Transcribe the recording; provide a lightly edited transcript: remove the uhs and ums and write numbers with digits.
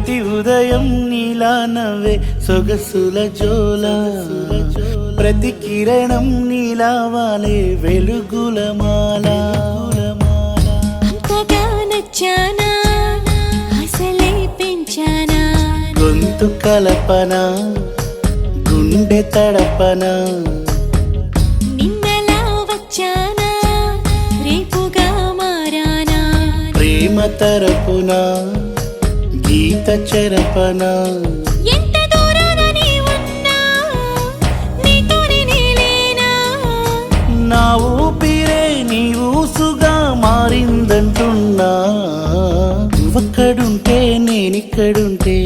ప్రతి ఉదయం నీలా నవ్వే సొగసుల జోల ప్రతి కిరణం నీలా వాలే వెలుగుల మాల అంతగా నచ్చానా అసలే పెంచానా గొంతు కలపన గుండె తడపన నిన్నలా వచ్చానా రేపుగా మారానా ప్రేమ తరపున గీత చెరపన ఎంత దూరాన నీ ఉన్నా నీతోనే నేలేనా నా ఊపిరే నీ ఊసుగా మారిందంటున్నా నువ్వక్కడుంటే నేనిక్కడుంటే